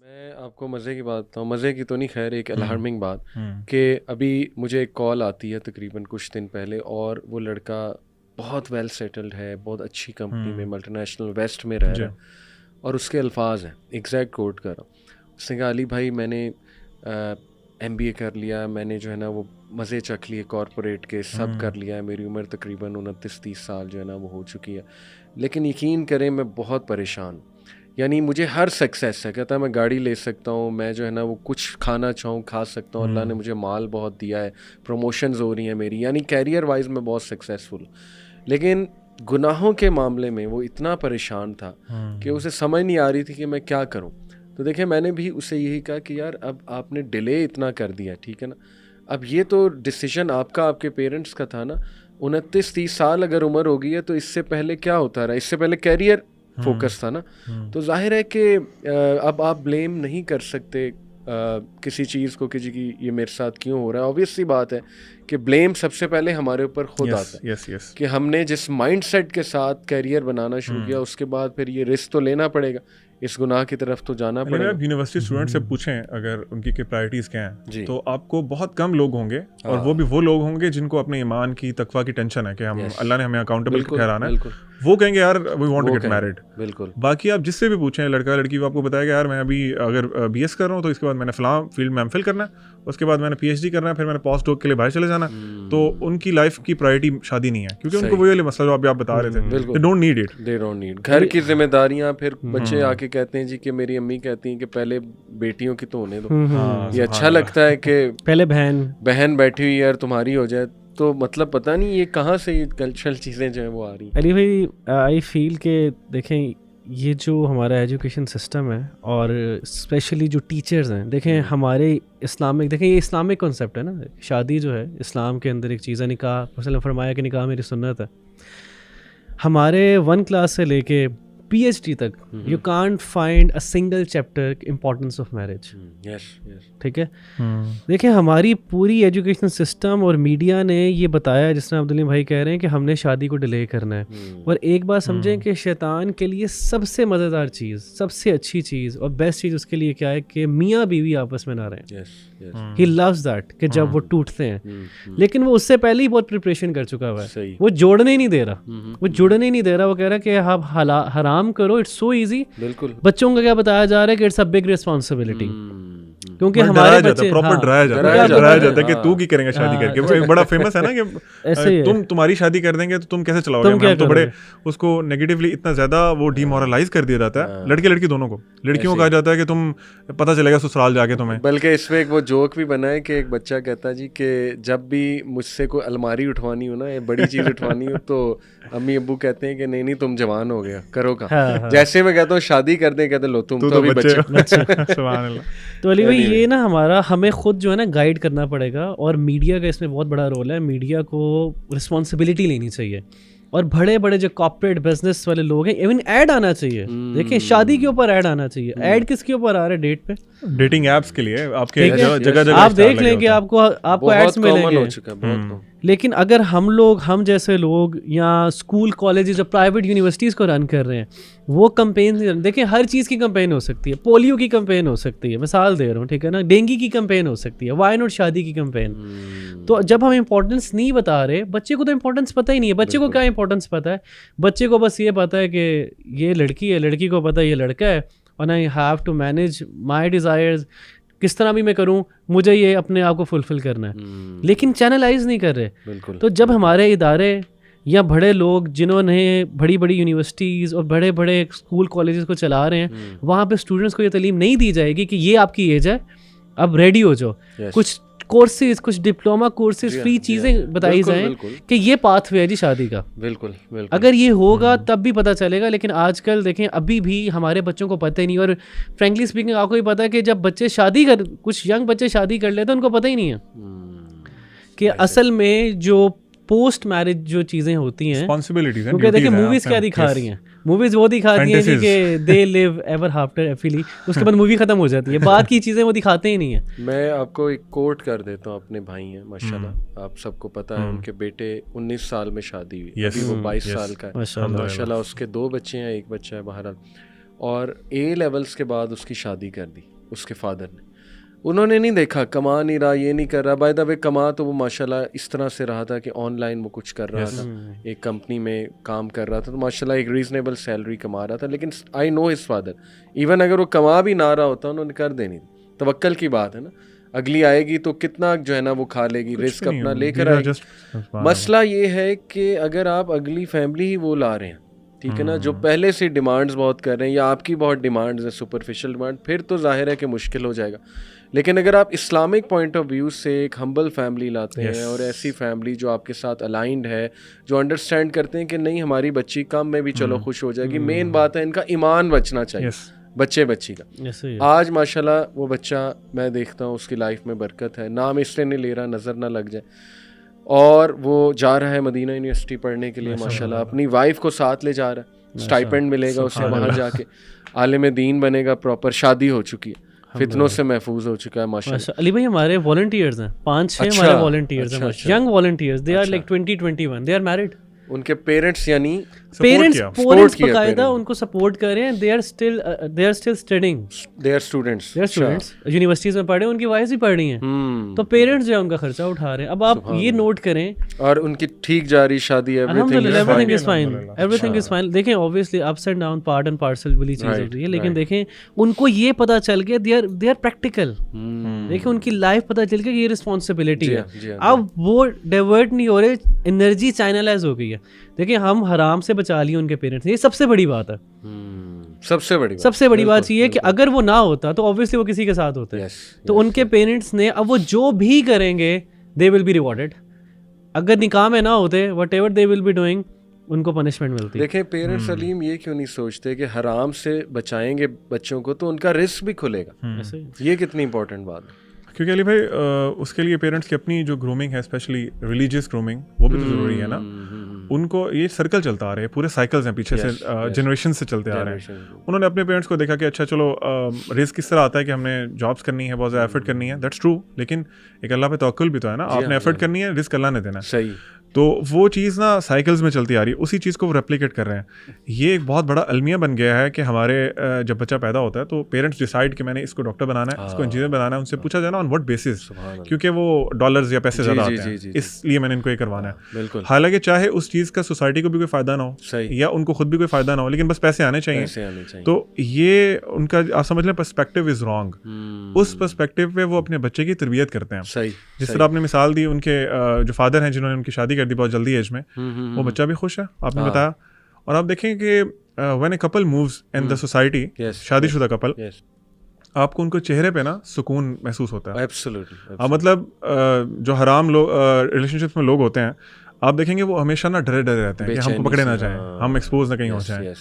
मैं आपको मज़े की बात बताऊँ, मज़े की तो नहीं, खैर एक अलार्मिंग बात हम्म, कि अभी मुझे एक कॉल आती है तकरीबन कुछ दिन पहले, और वो लड़का बहुत वेल सेटल्ड है, बहुत अच्छी कंपनी में मल्टीनेशनल वेस्ट में रह जी, रहा है, और उसके अल्फाज हैं, एग्जैक्ट कोट कर रहा हूँ। उसने कहा, अली भाई मैंने MBA कर लिया, मैंने जो है ना वो मज़े चख लिए कॉरपोरेट के, सब कर लिया है, मेरी उम्र तकरीबन 29-30 साल जो है ना वो हो चुकी है, लेकिन यकीन करें मैं बहुत परेशान हूँ। यानी मुझे हर सक्सेस है, कहता है मैं गाड़ी ले सकता हूँ, मैं जो है ना वो कुछ खाना चाहूँ खा सकता हूँ, अल्लाह ने मुझे माल बहुत दिया है, प्रमोशंस हो रही हैं मेरी, यानी कैरियर वाइज मैं बहुत सक्सेसफुल। लेकिन गुनाहों के मामले में वो इतना परेशान था कि उसे समझ नहीं आ रही थी कि मैं क्या करूँ। तो देखिए मैंने भी उसे यही कहा कि यार अब आपने डिले इतना कर दिया, ठीक है ना, अब ये तो डिसीजन आपका, आपके पेरेंट्स का था ना। 29-30 साल अगर उम्र हो गई है तो इससे पहले क्या होता रहा, इससे पहले कैरियर फोकस था ना। तो जाहिर है कि अब आप ब्लेम नहीं कर सकते किसी चीज़ को कि जी कि ये मेरे साथ क्यों हो रहा है। ऑब्वियस सी बात है कि ब्लेम सबसे पहले हमारे ऊपर खुद आता है यस कि हमने जिस माइंडसेट के साथ कैरियर बनाना शुरू किया, उसके बाद फिर ये रिस्क तो लेना पड़ेगा, इस गुनाह की तरफ तो जाना अगर पड़ेगा। आप यूनिवर्सिटी स्टूडेंट से पूछें अगर उनकी प्रायोरिटीज़ क्या हैं जी। तो आपको बहुत कम लोग होंगे, और वो भी वो लोग होंगे जिनको अपने ईमान की तकवा की टेंशन है कि हम Yes. अल्लाह ने हमें अकाउंटेबल बिल्कुल ठहराना है। बिल्कुल वो कहेंगे यार वी वांट टू वो गेट कहेंगे, मैरिड। बिल्कुल बाकी आप जिससे भी पूछें, लड़का लड़की, वो आपको बताएगा यार मैं अभी अगर BS कर रहा हूँ तो इसके बाद मैंने फलां फील्ड में MPhil करना है, उसके बाद मैंने PhD करना है, फिर मैंने पोस्ट डॉक के लिए बाहर चले जाना है। तो उनकी लाइफ की प्रायोरिटी शादी नहीं है, क्योंकि उनको वही वाले मसला जो आप बता रहे थे, they don't need it. They don't need घर की जिम्मेदारियां। फिर बच्चे आके कहते हैं जी कि मेरी अम्मी कहती हैं कि पहले बेटियों की तो होने दो, हाँ, ये अच्छा लगता है कि पहले बहन बैठी हुई है यार तुम्हारी हो जाए। तो मतलब पता नहीं ये कहाँ से ये कल्चरल चीज़ें जो है वो आ रही हैं। अली भाई आई फील के देखें ये जो हमारा एजुकेशन सिस्टम है और स्पेशली जो टीचर्स हैं, देखें हमारे इस्लामिक, देखें ये इस्लामिक कॉन्सेप्ट है ना, शादी जो है इस्लाम के अंदर एक चीज़ है, निकाह वसल्लम फरमाया कि निकाह मेरी सुन्नत है। हमारे 1 क्लास से लेके PhD तक you can't find a single chapter importance of marriage. Yes yes ठीक है, देखिए हमारी पूरी एजुकेशन सिस्टम और मीडिया ने ये बताया, जिस तरह अब्दुल्ला भाई कह रहे हैं कि हमने शादी को डिले करना है। और एक बात समझें कि शैतान के लिए सबसे मज़ेदार चीज़, सबसे अच्छी चीज़ और बेस्ट चीज़ उसके लिए क्या है कि मियाँ बीवी आपस में ना रहें। Yes yes he loves that कि जब वो टूटते हैं, लेकिन वो उससे पहले ही बहुत प्रिपरेशन कर चुका हुआ है। सही। वो जोड़ने नहीं दे रहा, वो जुड़ने नहीं दे रहा। वो कह रहा है कि आप हराम करो, इट्स सो इजी। बिल्कुल बच्चों को क्या बताया जा रहा है कि इट्स अ बिग रिस्पॉन्सिबिलिटी, क्योंकि डराया हमारे जाता बच्चे है, प्रॉपर डराया जाता डराया है, जाता डराया है, जाता है कि हाँ। तू की करेंगे शादी करके। वो एक बड़ा फेमस है ना ऐसे ही कि है। तुम तुम्हारी शादी कर देंगे तो तुम कैसे चलाओगे, तुम क्या हम तो बड़े करोगे? उसको नेगेटिवली इतना ज्यादा वो डिमोरलाइज कर दिया जाता है, लड़के लड़की दोनों को। लड़कियों को कहा जाता है कि तुम पता चलेगा ससुराल जाके तुम्हें। बल्कि इसमें एक वो जोक भी बना है कि एक बच्चा कहता जी कि जब भी मुझसे कोई अलमारी उठवानी हो ना, ये बड़ी चीज़ उठवानी हो, तो अम्मी अब्बू कहते हैं कि नहीं नहीं तुम जवान हो गया, करो का। हाँ। जैसे मैं कहता हूँ शादी कर दे, कहते लो तुम तू तो अभी बच्चे हो। सुभान अल्लाह। तो अली भाई ये ना हमारा, हमें खुद जो है ना गाइड करना पड़ेगा, और मीडिया का इसमें बहुत बड़ा रोल है। मीडिया को रिस्पॉन्सिबिलिटी लेनी चाहिए, और बड़े बड़े जो कॉर्पोरेट बिजनेस वाले लोग हैं, इवन ऐड आना चाहिए। देखिए शादी के ऊपर ऐड आना चाहिए। ऐड किसके ऊपर आ रहा है? डेट पे, डेटिंग एप्स के लिए आपके ठीक है? जगह जगह आप देख लें कि आपको एड्स बहुत कॉमन हो मिलेंगे। चुका है, बहुत common। लेकिन अगर हम जैसे लोग या स्कूल कॉलेजेस और प्राइवेट यूनिवर्सिटीज़ को रन कर रहे हैं, वो कंपेन, देखिए हर चीज़ की कंपेन हो सकती है। पोलियो की कंपेन हो सकती है, मिसाल दे रहा हूँ, ठीक है ना। डेंगू की कंपेन हो सकती है, वाई नॉट शादी की कंपेन। तो जब हम इंपॉर्टेंस नहीं बता रहे, बच्चे को तो इंपॉर्टेंस पता ही नहीं है। बच्चे को क्या इंपॉर्टेंस पता है? बच्चे को बस ये पता है कि ये लड़की है, लड़की को पता है ये लड़का है, और I have to manage my desires, किस तरह भी मैं करूं, मुझे ये अपने आप को फुलफिल करना है। लेकिन चैनलाइज नहीं कर रहे। बिल्कुल। तो जब हमारे इदारे या बड़े लोग जिन्होंने बड़ी बड़ी यूनिवर्सिटीज़ और बड़े बड़े स्कूल कॉलेजेस को चला रहे हैं, वहाँ पे स्टूडेंट्स को ये तालीम नहीं दी जाएगी कि ये आपकी एज है, अब रेडी हो जाओ। कुछ कोर्सेज, कुछ डिप्लोमा कोर्सेज, फ्री चीज़ें बताई जाएं कि ये पाथवे है जी शादी का। बिल्कुल बिल्कुल। अगर ये होगा तब भी पता चलेगा। लेकिन आजकल देखें अभी भी हमारे बच्चों को पता ही नहीं। और फ्रेंकली स्पीकिंग आपको ही पता है कि जब बच्चे कुछ यंग बच्चे शादी कर लेते हैं, उनको पता ही नहीं है कि असल में जो पोस्ट मैरिज जो चीज़ें होती हैं, रिस्पांसिबिलिटीज हैं, क्योंकि देखिए मूवीज़ क्या दिखा रही हैं, मूवीज़ वो दिखाती हैं कि they live ever after happily, उसके बाद मूवी ख़त्म हो जाती है। बाद की चीज़ें वो दिखाते ही नहीं है। मैं आपको एक कोट कर देता हूँ। अपने भाई हैं माशाल्लाह, आप सबको पता है, उनके बेटे 19 साल में शादी हुई, अभी वो 22 साल का है माशाल्लाह। उसके 2 बच्चे हैं, एक बच्चा है बहरहाल, और A लेवल्स के बाद उसकी शादी कर दी। उसके फादर ने। उन्होंने नहीं देखा कमा नहीं रहा, ये नहीं कर रहा। बाय द वे कमा तो वो माशाल्लाह इस तरह से रहा था कि ऑनलाइन वो कुछ कर रहा था, एक कंपनी में काम कर रहा था, तो माशाल्लाह एक रीजनेबल सैलरी कमा रहा था। लेकिन I know his father, even अगर वो कमा भी ना रहा होता उन्होंने कर देनी थी। तवक्कल की बात है ना, अगली आएगी तो कितना जो है ना वो खा लेगी, रिस्क अपना लेकर आएगी। मसला ये है कि अगर आप अगली फैमिली ही वो ला रहे हैं, ठीक है ना, जो पहले से डिमांड्स बहुत कर रहे हैं या आपकी बहुत डिमांड्स हैं, सुपरफिशियल डिमांड, फिर तो जाहिर है कि मुश्किल हो जाएगा। लेकिन अगर आप इस्लामिक पॉइंट ऑफ व्यू से एक हम्बल फैमिली लाते हैं और ऐसी फैमिली जो आपके साथ अलाइंड है, जो अंडरस्टैंड करते हैं कि नहीं हमारी बच्ची कम में भी चलो खुश हो जाएगी, मेन बात है इनका ईमान बचना चाहिए, बच्ची का। आज माशाल्लाह वो बच्चा मैं देखता हूँ उसकी लाइफ में बरकत है, नाम इसलिए नहीं ले रहा नज़र ना लग जाए, और वो जा रहा है मदीना यूनिवर्सिटी पढ़ने के लिए माशाल्लाह, अपनी वाइफ को साथ ले जा रहा है, स्टाइपेंड मिलेगा उसे वहाँ जाके, आलिम दीन बनेगा, प्रॉपर शादी हो चुकी है, फितनों से महफूज हो चुका है माशाल्लाह। अली भाई हमारे वॉलंटियर्स हैं 5-6 हमारे वॉलंटियर्स हैं, young volunteers, they are like 20-21, they are married. उनके पेरेंट्स यानी पेरेंट्स बकायदा उनको सपोर्ट कर रहे हैं, they are still studying, they are students universities में पढ़े, उनकी वाइफ भी पढ़ रही हैं, तो पेरेंट्स जो है उनका खर्चा उठा रहे हैं। अब आप ये नोट करें, और उनकी ठीक जा रही शादी, एवरीथिंग इज फाइन। देखें obviously ups and down part and parcel वाली चीज होती है, लेकिन देखें उनको ये पता चल गया, दे आर प्रैक्टिकल, देखें उनकी लाइफ पता चल गया कि ये रिस्पॉन्सिबिलिटी है। अब वो डाइवर्ट नहीं हो रहे, एनर्जी चैनलाइज हो गई है। देखिए हम हराम से बचा लिए उनके पेरेंट्स, ये सबसे बड़ी बात है। सबसे बड़ी बात ये है कि अगर वो ना होता तो ऑब्वियसली वो किसी के साथ होता है, तो उनके पेरेंट्स ने, अब वो जो भी करेंगे दे विल बी रिवॉर्डेड। अगर निकाह में ना होते, what ever they will be doing, उनको पनिशमेंट मिलती। देखें पेरेंट्स सलीम ये क्यों नहीं सोचते कि हराम से बचाएंगे बच्चों को तो उनका रिस्क भी खुलेगा। ये कितनी इंपॉर्टेंट बात है, क्योंकि अली भाई उसके लिए पेरेंट्स की अपनी जो ग्रूमिंग है, स्पेशली रिलीजियस ग्रूमिंग, वो भी तो ज़रूरी है ना। उनको ये सर्कल चलता आ रहा है, पूरे साइकिल्स हैं पीछे से, जनरेशन से चलते आ रहे हैं। उन्होंने अपने पेरेंट्स को देखा कि अच्छा चलो रिस्क किस तरह आता है कि हमने जॉब्स करनी है, बहुत ज़्यादा एफर्ट करनी है, दैट्स ट्रू, लेकिन एक अल्लाह पे तवक्कुल भी तो है ना, आपने एफर्ट करनी है, रिस्क अल्लाह ने देना है। सही। तो वो चीज़ ना साइकिल्स में चलती आ रही है, उसी चीज़ को वो रेप्लिकेट कर रहे हैं। ये एक बहुत बड़ा अलमिया बन गया है कि हमारे जब बच्चा पैदा होता है तो पेरेंट्स डिसाइड कि मैंने इसको डॉक्टर बनाना है, इसको इंजीनियर बनाना है, उनसे पूछा जाए ना ऑन व्हाट बेसिस, क्योंकि वो डॉलर्स या पैसे ज़्यादा आते हैं, इसलिए मैंने इनको ये करवाना है। हालांकि चाहे उस चीज़ का सोसाइटी को भी कोई फ़ायदा ना हो या उनको खुद भी कोई फ़ायदा ना हो, लेकिन बस पैसे आने चाहिए। तो ये उनका आप समझ लें पर्सपेक्टिव इज़ रॉन्ग। उस पर्सपेक्टिव पे वो अपने बच्चे की तरबियत करते हैं। जिस तरह आपने मिसाल दी, उनके जो फादर हैं जिन्होंने उनकी शादी कर दी बहुत जल्दी एज में, वो बच्चा भी खुश है, आपने बताया। और आप देखें कि when a couple moves in the society, शादीशुदा कपल, आपको उनको चेहरे पे ना सुकून महसूस होता है। एब्सोल्युटली। मतलब जो हराम लोग रिलेशनशिप्स में लोग होते हैं, आप देखेंगे वो हमेशा ना डरे डरे रहते हैं कि हमको पकड़े ना जाएं, हम एक्सपोज ना कहीं हो जाएं।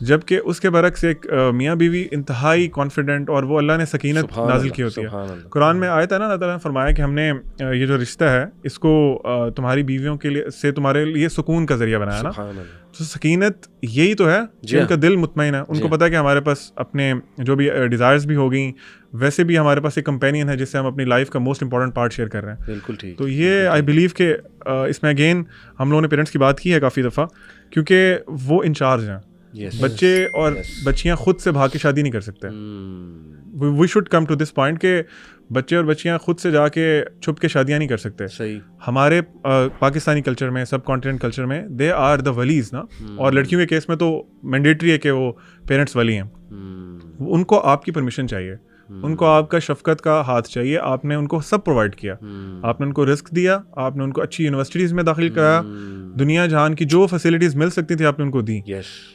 जबकि उसके बरक्स एक मियाँ बीवी इंतहाई कॉन्फिडेंट, और वो अल्लाह ने सकीनत नाजिल की होती है। कुरान में आयत है ना, अल्लाह ताला ने फरमाया कि हमने ये जो रिश्ता है इसको तुम्हारी बीवियों के लिए से तुम्हारे लिए सुकून का जरिया बनाया ना। तो सकीनत यही तो है कि उनका दिल मुतमईन है, उनको पता है कि हमारे पास अपने जो भी डिज़ायर्स भी होगी, वैसे भी हमारे पास एक कंपेनियन है जिससे हम अपनी लाइफ का मोस्ट इंपॉर्टेंट पार्ट शेयर कर रहे हैं। बिल्कुल ठीक। तो ये आई बिलीव कि इसमें अगेन हम लोगों ने पेरेंट्स की बात की है काफ़ी दफ़ा, क्योंकि वो इंचार्ज हैं। बच्चे और बच्चियाँ खुद से भाग के शादी नहीं कर सकते। We should come to this point कि बच्चे और बच्चियाँ खुद से जाके छुप के शादियाँ नहीं कर सकते। सही। हमारे पाकिस्तानी कल्चर में, सब कॉन्टिनेंट कल्चर में, दे आर द वलीज ना। और लड़कियों के केस में तो मैंडेटरी है कि वो पेरेंट्स वली हैं। उनको आपकी परमिशन चाहिए, उनको आपका शफकत का हाथ चाहिए। आपने उनको सब प्रोवाइड किया, आपने उनको रिस्क दिया, आपने उनको अच्छी यूनिवर्सिटीज़ में दाखिल कराया, दुनिया जहान की जो फैसिलिटीज़ मिल सकती थी आपने उनको दी।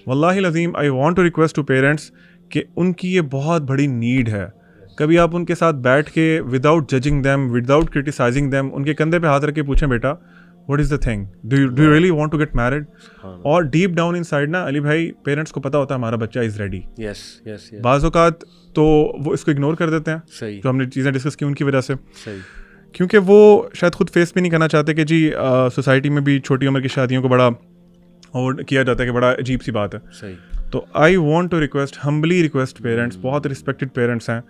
वल्लाहि लज़ीम I want to request to parents कि उनकी ये बहुत बड़ी नीड है। कभी आप उनके साथ बैठ के without judging them, without criticising them, उनके कंधे पे हाथ रख के पूछें, बेटा what is the thing, do you really want to get married? और डीप डाउन इनसाइड ना अली भाई पेरेंट्स को पता होता है हमारा बच्चा इज़ रेडी। बाज़ औक़ात तो वो इसको इग्नोर कर देते हैं। सही। जो हमने चीज़ें डिस्कस की उनकी वजह से। सही। क्योंकि वो शायद खुद फेस भी नहीं करना चाहते कि जी सोसाइटी में भी छोटी उम्र की शादियों को बड़ा और किया जाता है कि बड़ा अजीब सी बात है। सही। तो I want to request, humbly request parents, बहुत रिस्पेक्टेड पेरेंट्स हैं,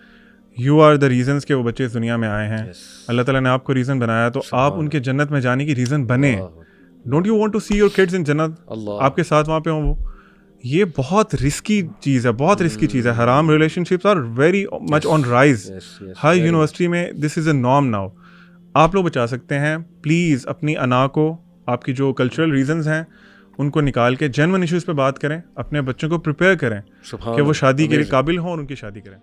यू आर द रीजन्स के वो बच्चे इस दुनिया में आए हैं। अल्लाह ताला ने आपको रीज़न बनाया, तो आप उनके जन्नत में जाने की रीज़न बने। Don't you want to see your kids in जन्नत, आपके साथ वहाँ पे हों वो? ये बहुत रिस्की चीज़ है, बहुत रिस्की चीज़ है। हराम relationships are very much on rise. हर यूनिवर्सिटी में this is a norm now. आप लोग बचा सकते हैं, प्लीज़ अपनी अना को, आपकी जो कल्चरल रीजंस हैं उनको निकाल के जेन्युइन इश्यूज़ पे बात करें, अपने बच्चों को प्रिपेयर करें कि वो शादी के लिए काबिल हों और उनकी शादी करें।